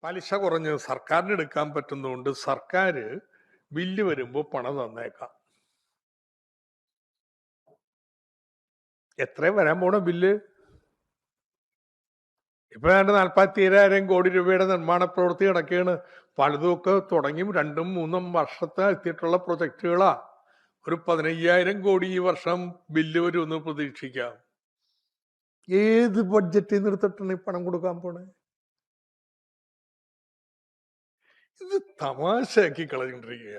പലിശ കുറഞ്ഞ് സർക്കാരിന് എടുക്കാൻ പറ്റുന്നതുകൊണ്ട് സർക്കാർ ബില്ല് വരുമ്പോൾ പണം തന്നേക്കാം. എത്ര വരാൻ പോണ ബില്ല്? ഇപ്പൊ ഏതാണ്ട് 47,000 കോടി രൂപയുടെ നിർമ്മാണ പ്രവൃത്തി നടക്കുകയാണ്. പലതുമൊക്കെ തുടങ്ങി 2-3 വർഷത്തെ എത്തിയിട്ടുള്ള പ്രൊജക്ടുകളാ. ഒരു 15,000 കോടി ഈ വർഷം ബില്ല് വരുമെന്ന് പ്രതീക്ഷിക്കാം. ഏത് ബഡ്ജറ്റിൽ നിന്ന് എടുത്തിട്ടാണ് ഈ പണം കൊടുക്കാൻ പോണേ? ഇത് തമാശയാക്കി കളഞ്ഞിട്ടിരിക്കുക.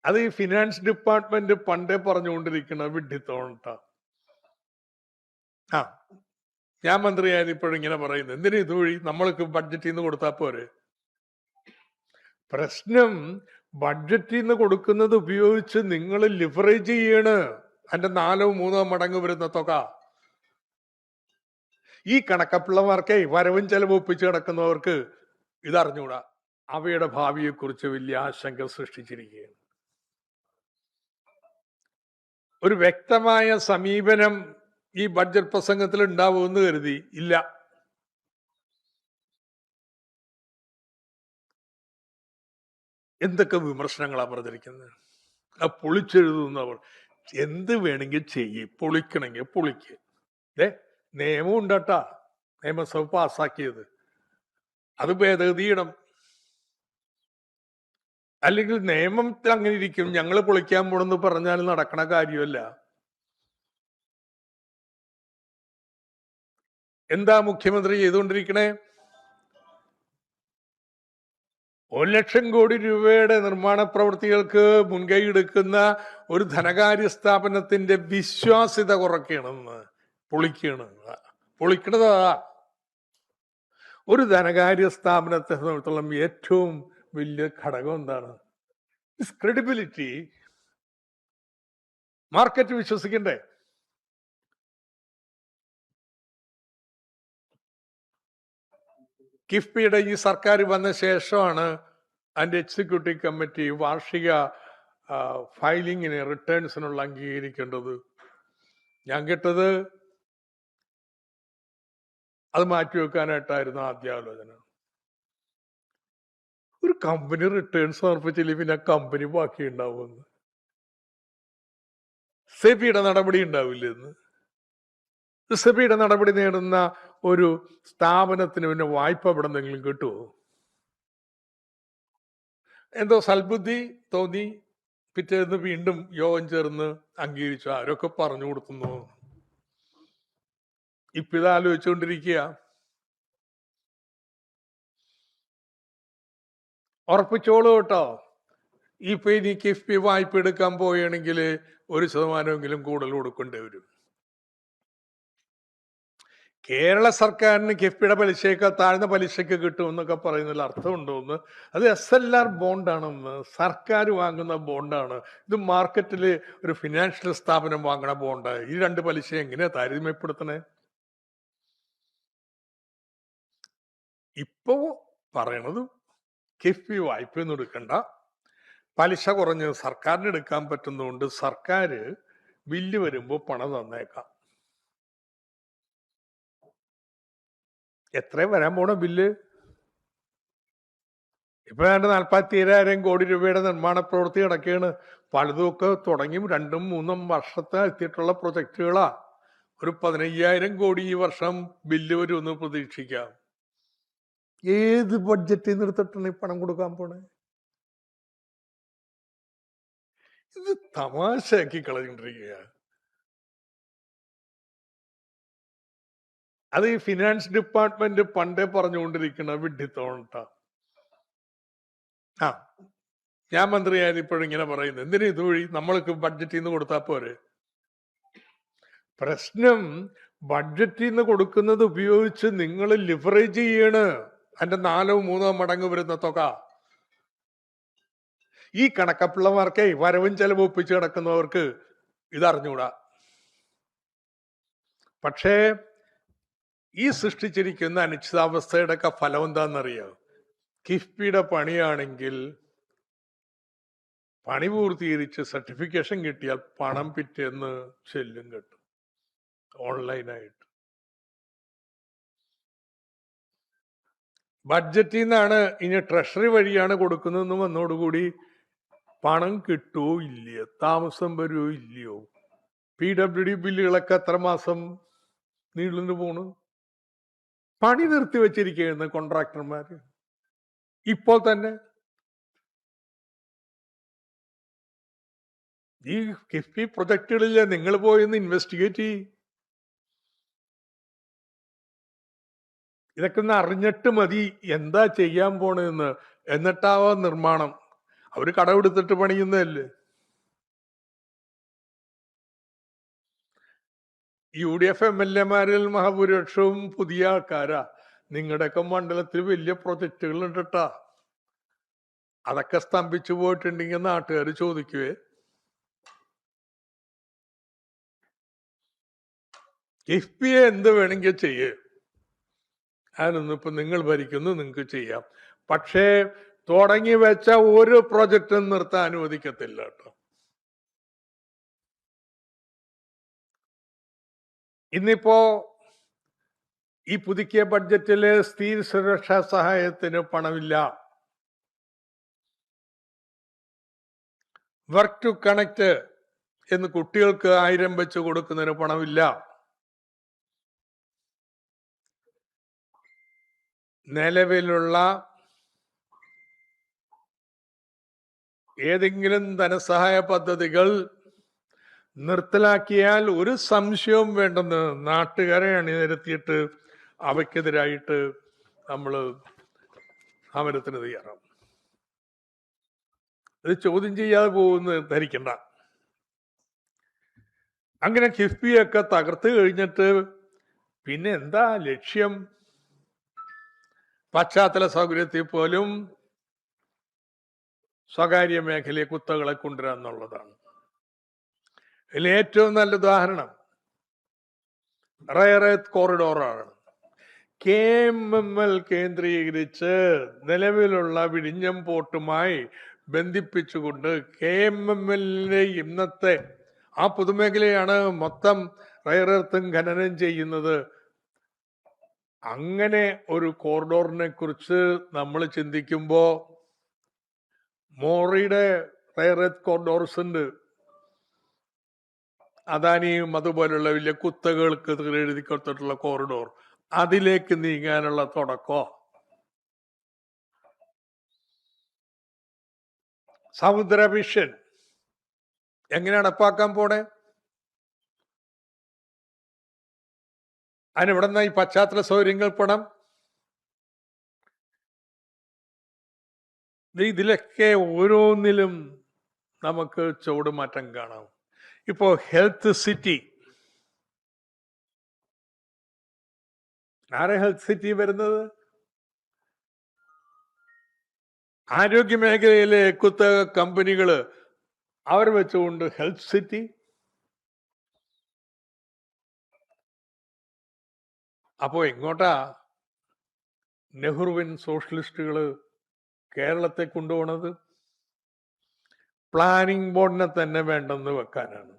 അത് ഈ ഫിനാൻസ് ഡിപ്പാർട്ട്മെന്റ് പണ്ടേ പറഞ്ഞുകൊണ്ടിരിക്കുന്ന വിഡ്ഢിത്തോണട്ട. ആ ഞാൻ മന്ത്രിയായത് ഇപ്പോഴിങ്ങനെ പറയുന്നത് എന്തിനാ ഇതുവഴി നമ്മൾക്ക് ബഡ്ജറ്റിൽ നിന്ന് കൊടുത്താൽ പോരെ? പ്രശ്നം ബഡ്ജറ്റിൽ നിന്ന് കൊടുക്കുന്നത് ഉപയോഗിച്ച് നിങ്ങൾ ലിവറേജ് ചെയ്യാണ്. അതിന്റെ 4-3 മടങ്ങ് വരുന്ന തുക ഈ കണക്കപ്പിള്ളമാർക്കേ വരവും ചെലവ് ഒപ്പിച്ച് കിടക്കുന്നവർക്ക് ഇതറിഞ്ഞൂടാ. അവയുടെ ഭാവിയെക്കുറിച്ച് വലിയ ആശങ്ക സൃഷ്ടിച്ചിരിക്കുകയാണ്. ഒരു വ്യക്തമായ സമീപനം ഈ ബഡ്ജറ്റ് പ്രസംഗത്തിൽ ഉണ്ടാവുമെന്ന് കരുതി ഇല്ല. എന്തൊക്കെ വിമർശനങ്ങളാണ് പറഞ്ഞിരിക്കുന്നത്. ആ പൊളിച്ചെഴുതുന്നവർ എന്ത് വേണമെങ്കിൽ ചെയ്യ്, പൊളിക്കണമെങ്കിൽ പൊളിക്ക്. നിയമം ഉണ്ടട്ടാ, നിയമസഭ പാസ്സാക്കിയത്, അത് ഭേദഗതി ചെയ്യണം. അല്ലെങ്കിൽ നിയമത്തിൽ അങ്ങനെ ഇരിക്കും, ഞങ്ങൾ പൊളിക്കാൻ പോണെന്ന് പറഞ്ഞാൽ നടക്കണ കാര്യമല്ല. എന്താ മുഖ്യമന്ത്രി ചെയ്തുകൊണ്ടിരിക്കണേ? 1,00,000 കോടി രൂപയുടെ നിർമ്മാണ പ്രവൃത്തികൾക്ക് മുൻകൈ എടുക്കുന്ന ഒരു ധനകാര്യ സ്ഥാപനത്തിന്റെ വിശ്വാസ്യത കുറയ്ക്കണമെന്ന് പൊളിക്കണതാ. ഒരു ധനകാര്യ സ്ഥാപനത്തെ സംബന്ധിച്ചിടത്തോളം ഏറ്റവും വലിയ ഘടകം എന്താണ്? ക്രെഡിബിലിറ്റി. മാർക്കറ്റ് വിശ്വസിക്കണ്ടേ? കിഫ്ബിയുടെ ഈ സർക്കാർ വന്ന ശേഷമാണ് അതിന്റെ എക്സിക്യൂട്ടീവ് കമ്മിറ്റി വാർഷിക ഫയലിങ്ങിന് റിട്ടേൺസിനുള്ള അംഗീകരിക്കേണ്ടത്. ഞാൻ കേട്ടത് അത് മാറ്റിവെക്കാനായിട്ടായിരുന്നു ആദ്യാലോചന. ഒരു കമ്പനി റിട്ടേൺസ് സമർപ്പിച്ചില്ല, പിന്നെ കമ്പനി ബാക്കി ഉണ്ടാവുമെന്ന്. സെബിയുടെ നടപടി ഉണ്ടാവില്ലെന്ന്. സെബിയുടെ നടപടി നേടുന്ന ഒരു സ്ഥാപനത്തിന് പിന്നെ വായ്പ എവിടെ നിന്നെങ്കിലും കിട്ടുമോ? എന്തോ സൽബുദ്ധി തോന്നി, പിറ്റേന്ന് വീണ്ടും യോഗം ചേർന്ന് അംഗീകരിച്ചു. ആരൊക്കെ പറഞ്ഞു കൊടുക്കുന്നു. ഇപ്പൊ ഇത് ആലോചിച്ചുകൊണ്ടിരിക്കുക. ഉറപ്പിച്ചോളൂ കേട്ടോ, ഇപ്പൊ ഇനി കിഫ്ബി വായ്പ എടുക്കാൻ പോവുകയാണെങ്കിൽ 1% കൂടുതൽ കൊടുക്കേണ്ടി വരും. കേരള സർക്കാരിന് കിഫ്ബിയുടെ പലിശയൊക്കെ താഴ്ന്ന പലിശയ്ക്ക് കിട്ടുമെന്നൊക്കെ പറയുന്നതിൽ അർത്ഥമുണ്ടോന്ന്? അത് SLR ബോണ്ടാണെന്ന്, സർക്കാർ വാങ്ങുന്ന ബോണ്ടാണ്. ഇത് മാർക്കറ്റിൽ ഒരു ഫിനാൻഷ്യൽ സ്ഥാപനം വാങ്ങണ ബോണ്ട്. ഈ 2 പലിശ എങ്ങനെയാ താരതമ്യപ്പെടുത്തണേ? ഇപ്പോ പറയണത് കിഫ്ബി വായ്പയൊന്നും എടുക്കണ്ട, പലിശ കുറഞ്ഞ് സർക്കാരിന് എടുക്കാൻ പറ്റുന്നതുകൊണ്ട് സർക്കാർ ബില്ല് വരുമ്പോൾ പണം തന്നേക്കാം. എത്ര വരാൻ പോണ ബില്ല്? ഇപ്പൊ ഏതാണ്ട് 47,000 കോടി രൂപയുടെ നിർമ്മാണ പ്രവൃത്തി നടക്കുകയാണ്. പലതുമൊക്കെ തുടങ്ങി 2-3 വർഷത്തെ എത്തിയിട്ടുള്ള പ്രൊജക്ടുകളാ. ഒരു 15,000 കോടി ഈ വർഷം ബില്ല് വരുമെന്ന് പ്രതീക്ഷിക്കാം. ഏത് ബഡ്ജറ്റിൽ നിന്ന് എടുത്തിട്ടാണ് ഈ പണം കൊടുക്കാൻ പോണേ? ഇത് തമാശയാക്കി കളഞ്ഞിട്ടിരിക്കുക. അത് ഈ ഫിനാൻസ് ഡിപ്പാർട്ട്മെന്റ് പണ്ടേ പറഞ്ഞുകൊണ്ടിരിക്കുന്ന വിഡ്ഢിത്തോണട്ട. ആ ഞാൻ മന്ത്രിയായത് ഇപ്പോഴിങ്ങനെ പറയുന്നത് എന്തിനാ ഇതുവഴി നമ്മൾക്ക് ബഡ്ജറ്റിൽ നിന്ന് കൊടുത്താൽ പോരെ? പ്രശ്നം ബഡ്ജറ്റിൽ നിന്ന് കൊടുക്കുന്നത് ഉപയോഗിച്ച് നിങ്ങൾ ലിവറേജ് ചെയ്യാണ്. അതിന്റെ 4-3 മടങ്ങ് വരുന്ന തുക ഈ കണക്കപ്പിള്ളമാർക്കേ വരവും ചെലവ് ഒപ്പിച്ച് കിടക്കുന്നവർക്ക് ഇതറിഞ്ഞൂടാ. പക്ഷേ ഈ സൃഷ്ടിച്ചിരിക്കുന്ന അനിശ്ചിതാവസ്ഥയുടെ ഒക്കെ ഫലം എന്താണെന്നറിയാം? കിഫ്ബിയുടെ പണിയാണെങ്കിൽ പണി പൂർത്തീകരിച്ച് സർട്ടിഫിക്കേഷൻ കിട്ടിയാൽ പണം പിറ്റേന്ന് ചെല്ലും കിട്ടും ഓൺലൈനായിട്ട്. ബഡ്ജറ്റിൽ നിന്നാണ് ഇനി ട്രഷറി വഴിയാണ് കൊടുക്കുന്നതെന്ന് വന്നോടുകൂടി പണം കിട്ടുമോ ഇല്ലയോ, താമസം വരുമോ ഇല്ലയോ, PWD ബില്ലുകളൊക്കെ എത്ര മാസം നീളുന്നു പോണു. പണി നിർത്തി വെച്ചിരിക്കുകയാണ് കോൺട്രാക്ടർമാര് ഇപ്പോൾ തന്നെ. ഈ കിഫ്ബി പ്രൊജക്ടുകളില് നിങ്ങൾ പോയി ഒന്ന് ഇൻവെസ്റ്റിഗേറ്റ് ചെയ്യും. ഇതൊക്കെ ഒന്ന് അറിഞ്ഞിട്ട് മതി എന്താ ചെയ്യാൻ പോണെന്ന്. എന്നിട്ടാവാ നിർമ്മാണം. അവര് കടമെടുത്തിട്ട് പണിയുന്നതല്ലേ. UDF MLA-മാരിൽ മഹാഭൂരിപക്ഷവും പുതിയ ആൾക്കാരാ. നിങ്ങളുടെയൊക്കെ മണ്ഡലത്തിൽ വലിയ പ്രൊജക്ടുകൾ ഉണ്ടട്ടാ. അതൊക്കെ സ്തംഭിച്ചു പോയിട്ടുണ്ടെങ്കിൽ നാട്ടുകാർ ചോദിക്കുവേ. കിഫ്ബിയെ എന്ത് വേണമെങ്കിൽ ചെയ്യേ, അതിനൊന്നും ഇപ്പൊ നിങ്ങൾ ഭരിക്കുന്നു, നിങ്ങൾക്ക് ചെയ്യാം. പക്ഷേ തുടങ്ങി വെച്ച ഒരു പ്രൊജക്റ്റും നിർത്താൻ അനുവദിക്കത്തില്ല കേട്ടോ. ഇന്നിപ്പോ ഈ പുതുക്കിയ ബഡ്ജറ്റില് സ്ത്രീ സുരക്ഷാ സഹായത്തിന് പണമില്ല. വർക്ക് ടു കണക്ട് എന്ന് കുട്ടികൾക്ക് 1000 വെച്ച് കൊടുക്കുന്നതിന് പണമില്ല. നിലവിലുള്ള ഏതെങ്കിലും ധനസഹായ പദ്ധതികൾ നിർത്തലാക്കിയാൽ ഒരു സംശയവും വേണ്ടെന്ന് നാട്ടുകാരെ അണിനിരത്തിയിട്ട് അവയ്ക്കെതിരായിട്ട് നമ്മൾ സമരത്തിന് തയ്യാറാവും. ഇത് ചോദ്യം ചെയ്യാതെ പോകുമെന്ന് ധരിക്കണ്ട. അങ്ങനെ കിഫ്ബിയൊക്കെ തകർത്ത് കഴിഞ്ഞിട്ട് പിന്നെ എന്താ ലക്ഷ്യം? പശ്ചാത്തല സൗകര്യത്തിൽ പോലും സ്വകാര്യ മേഖലയെ കുത്തകളെ കൊണ്ടുവരിക എന്നുള്ളതാണ്. ഇതിൽ ഏറ്റവും നല്ല ഉദാഹരണം റെയർ എർത്ത് കോറിഡോറാണ്. KMML കേന്ദ്രീകരിച്ച് നിലവിലുള്ള വിഴിഞ്ഞം പോർട്ടുമായി ബന്ധിപ്പിച്ചുകൊണ്ട് KMML-ന്റെ ഇന്നത്തെ ആ പൊതുമേഖലയാണ് മൊത്തം റെയർ എർത്തും ഖനനം ചെയ്യുന്നത്. അങ്ങനെ ഒരു കോറിഡോറിനെ കുറിച്ച് നമ്മൾ ചിന്തിക്കുമ്പോ മോറിയുടെ റെയർ എർത്ത് കോറിഡോർസ് ഉണ്ട്. അദാനിയും അതുപോലുള്ള വലിയ കുത്തകൾക്ക് എഴുതി കൊടുത്തിട്ടുള്ള കോറിഡോർ, അതിലേക്ക് നീങ്ങാനുള്ള തുടക്കോ. സമുദ്ര വിഷൻ എങ്ങനെ നടപ്പാക്കാൻ പോണേ? അതിനെവിടെ നിന്നാ ഈ പശ്ചാത്തല സൗകര്യങ്ങൾ പണം? ഇതിലൊക്കെ ഓരോന്നിലും നമുക്ക് ചുവടുമാറ്റം കാണാം. ഇപ്പോ ഹെൽത്ത് സിറ്റി, ആരെ ഹെൽത്ത് സിറ്റി വരുന്നത്? ആരോഗ്യ മേഖലയിലെ കുത്തക കമ്പനികള് അവർ വെച്ചുകൊണ്ട് ഹെൽത്ത് സിറ്റി. അപ്പോ എങ്ങോട്ടാ നെഹ്റുവിൻ സോഷ്യലിസ്റ്റുകള് കേരളത്തെ കൊണ്ടുപോണത്? പ്ലാനിംഗ് ബോർഡിനെ തന്നെ വേണ്ടെന്ന് വെക്കാനാണ്.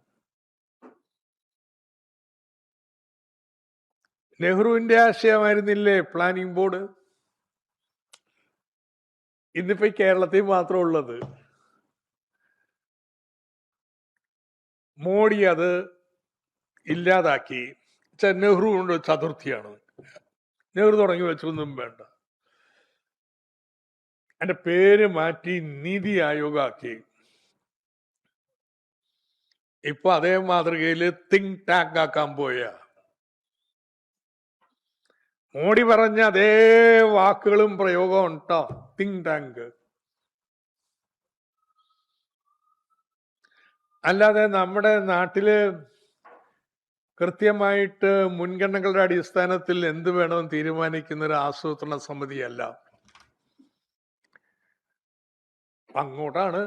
നെഹ്റുവിന്റെ ആശയമായിരുന്നില്ലേ പ്ലാനിംഗ് ബോർഡ്? ഇന്നിപ്പോ കേരളത്തിൽ മാത്രം ഉള്ളത്. മോഡി അത് ഇല്ലാതാക്കി. നെഹ്റു കൊണ്ട് ചതുർത്ഥിയാണ്. നെഹ്റു തുടങ്ങി വെച്ചൊന്നും വേണ്ട. അതിന്റെ പേര് മാറ്റി നീതി ആയോഗ് ആക്കി. ഇപ്പൊ അതേ മാതൃകയിൽ തിങ്ക് ടാങ്ക് ആക്കാൻ പോയ. മോഡി പറഞ്ഞ അതേ വാക്കുകളും പ്രയോഗം ഉണ്ടോ? Think tank. അല്ലാതെ നമ്മുടെ നാട്ടില് കൃത്യമായിട്ട് മുൻഗണനകളുടെ അടിസ്ഥാനത്തിൽ എന്ത് വേണമെന്ന് തീരുമാനിക്കുന്ന ഒരു ആസൂത്രണ സമിതിയല്ല. അങ്ങോട്ടാണ്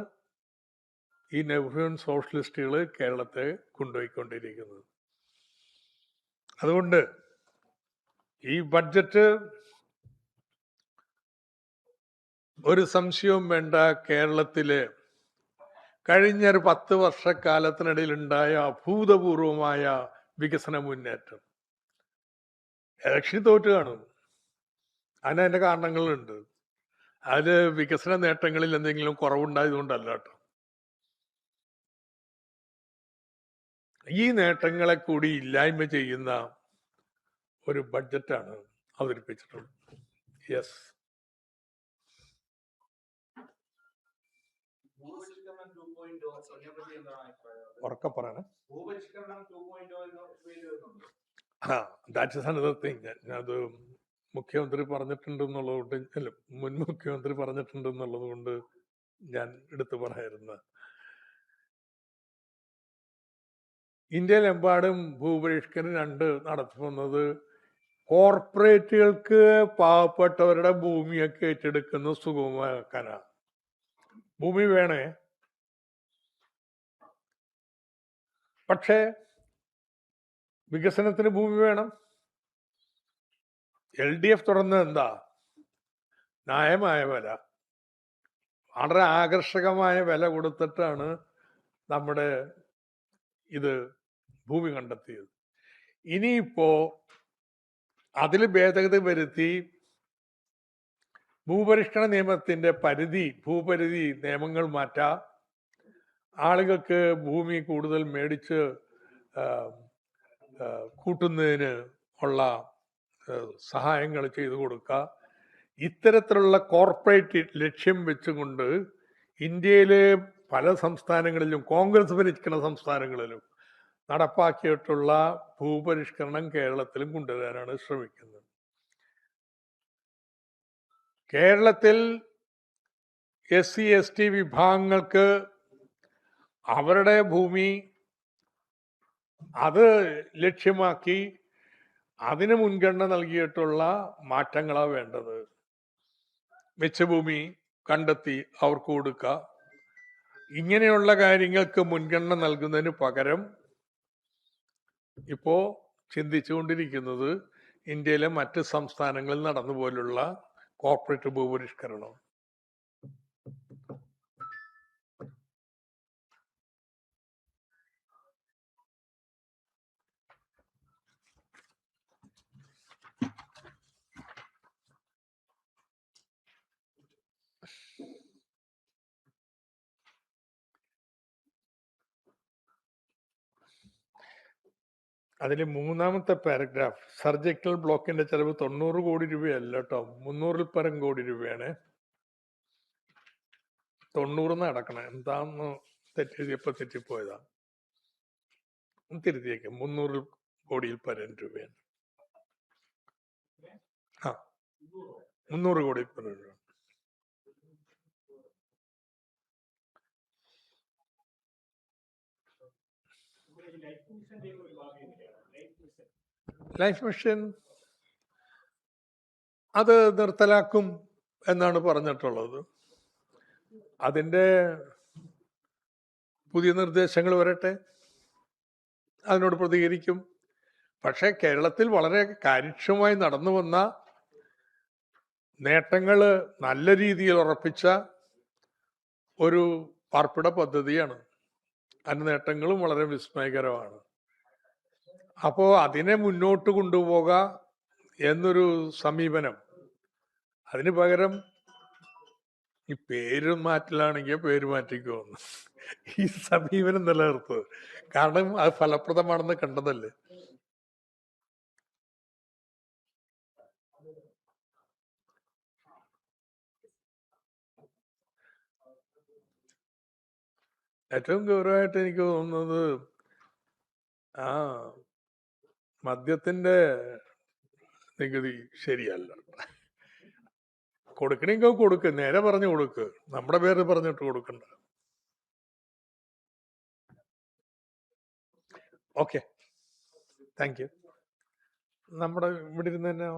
ഈ നെഹ്റുവിൻ സോഷ്യലിസ്റ്റുകൾ കേരളത്തെ കൊണ്ടുപോയിക്കൊണ്ടിരിക്കുന്നത്. അതുകൊണ്ട് ഈ ബഡ്ജറ്റ് ഒരു സംശയവും വേണ്ട, കേരളത്തില് കഴിഞ്ഞൊരു 10 വർഷക്കാലത്തിനിടയിൽ ഉണ്ടായ അഭൂതപൂർവമായ വികസന മുന്നേറ്റം. ഇലക്ഷൻ തോറ്റ് കാണും. അതിന്റെ കാരണങ്ങളുണ്ട്. അതില് വികസന നേട്ടങ്ങളിൽ എന്തെങ്കിലും കുറവുണ്ടായതുകൊണ്ടല്ല കേട്ടോ. ഈ നേട്ടങ്ങളെ കൂടി ഇല്ലായ്മ ചെയ്യുന്ന ഒരു ബഡ്ജറ്റാണ് അവതരിപ്പിച്ചിട്ടുള്ളത്. യെസ്. ഉറക്കെ പറയണേ. That is another thing. അത് മുഖ്യമന്ത്രി പറഞ്ഞിട്ടുണ്ടെന്നുള്ളത് കൊണ്ട്, അല്ല, മുൻ മുഖ്യമന്ത്രി പറഞ്ഞിട്ടുണ്ടെന്നുള്ളത് കൊണ്ട് ഞാൻ എടുത്തു പറയായിരുന്നു. ഇന്ത്യയിലെമ്പാടും ഭൂപരിഷ്കരണം 2 നടത്തുന്നത് കോർപ്പറേറ്റുകൾക്ക് പാവപ്പെട്ടവരുടെ ഭൂമിയൊക്കെ ഏറ്റെടുക്കുന്ന സുഗമമാക്കാനാണ്. ഭൂമി വേണേ, പക്ഷേ വികസനത്തിന് ഭൂമി വേണം. LDF തുടർന്ന് എന്താ? ന്യായമായ വില, വളരെ ആകർഷകമായ വില കൊടുത്തിട്ടാണ് നമ്മുടെ ഇത് ഭൂമി കണ്ടെത്തിയത്. ഇനിയിപ്പോ അതിൽ ഭേദഗതി വരുത്തി ഭൂപരിഷ്കരണ നിയമത്തിന്റെ ഭൂപരിധി നിയമങ്ങൾ മാറ്റാം. ആളുകൾക്ക് ഭൂമി കൂടുതൽ മേടിച്ച് കൂട്ടുന്നതിന് ഉള്ള സഹായങ്ങൾ ചെയ്തു കൊടുക്കുക. ഇത്തരത്തിലുള്ള കോർപ്പറേറ്റ് ലക്ഷ്യം വെച്ചുകൊണ്ട് ഇന്ത്യയിലെ പല സംസ്ഥാനങ്ങളിലും, കോൺഗ്രസ് ഭരിക്കുന്ന സംസ്ഥാനങ്ങളിലും നടപ്പാക്കിയിട്ടുള്ള ഭൂപരിഷ്കരണം കേരളത്തിലും കൊണ്ടുവരാനാണ് ശ്രമിക്കുന്നത്. കേരളത്തിൽ SC ST വിഭാഗങ്ങൾക്ക് അവരുടെ ഭൂമി അത് ലക്ഷ്യമാക്കി അതിന് മുൻഗണന നൽകിയിട്ടുള്ള മാറ്റങ്ങളാണ് വേണ്ടത്. മിച്ചഭൂമി കണ്ടെത്തി അവർക്ക് കൊടുക്കുക. ഇങ്ങനെയുള്ള കാര്യങ്ങൾക്ക് മുൻഗണന നൽകുന്നതിന് പകരം ഇപ്പോ ചിന്തിച്ചുകൊണ്ടിരിക്കുന്നത് ഇന്ത്യയിലെ മറ്റ് സംസ്ഥാനങ്ങളിൽ നടന്നുപോലുള്ള കോർപ്പറേറ്റ് ഭൂപരിഷ്കരണം. അതിൽ 3ാമത്തെ പാരഗ്രാഫ്, സർജിക്കൽ ബ്ലോക്കിന്റെ ചെലവ് 90 കോടി രൂപയല്ല കേട്ടോ, 300-ൽ പരം കോടി രൂപയാണ്. 90 നടക്കണേ, എന്താന്ന് തെറ്റിപ്പോയതാ, തിരുത്തിയേക്കും. 300 കോടിയിൽ പരം രൂപയാണ്. 300 കോടി പരം രൂപ. ലൈഫ് മിഷൻ അത് നിർത്തലാക്കും എന്നാണ് പറഞ്ഞിട്ടുള്ളത്. അതിൻ്റെ പുതിയ നിർദ്ദേശങ്ങൾ വരട്ടെ, അതിനോട് പ്രതികരിക്കും. പക്ഷേ കേരളത്തിൽ വളരെ കാര്യക്ഷമമായി നടന്നു വന്ന നേട്ടങ്ങൾ നല്ല രീതിയിൽ ഉറപ്പിച്ച ഒരു പാർപ്പിട പദ്ധതിയാണ്. അതിൻ്റെ നേട്ടങ്ങളും വളരെ വിസ്മയകരമാണ്. അപ്പോൾ അതിനെ മുന്നോട്ട് കൊണ്ടുപോകുക എന്നൊരു സമീപനം, അതിന് പകരം ഈ പേര് മാറ്റലാണെങ്കിൽ പേര് മാറ്റിക്കോന്ന് ഈ സമീപനം നിലനിർത്തുക. കാരണം അത് ഫലപ്രദമാണെന്ന് കണ്ടതല്ലേ. ഏറ്റവും ഗൗരവമായിട്ട് എനിക്ക് തോന്നുന്നത് മദ്യത്തിന്റെ നികുതി ശരിയല്ല. കൊടുക്കണമെങ്കിൽ കൊടുക്ക്, നേരെ പറഞ്ഞു കൊടുക്ക്, നമ്മുടെ പേര് പറഞ്ഞിട്ട് കൊടുക്കണ്ട. Okay, thank you. നമ്മുടെ ഇവിടെ ഇരുന്ന് തന്നെ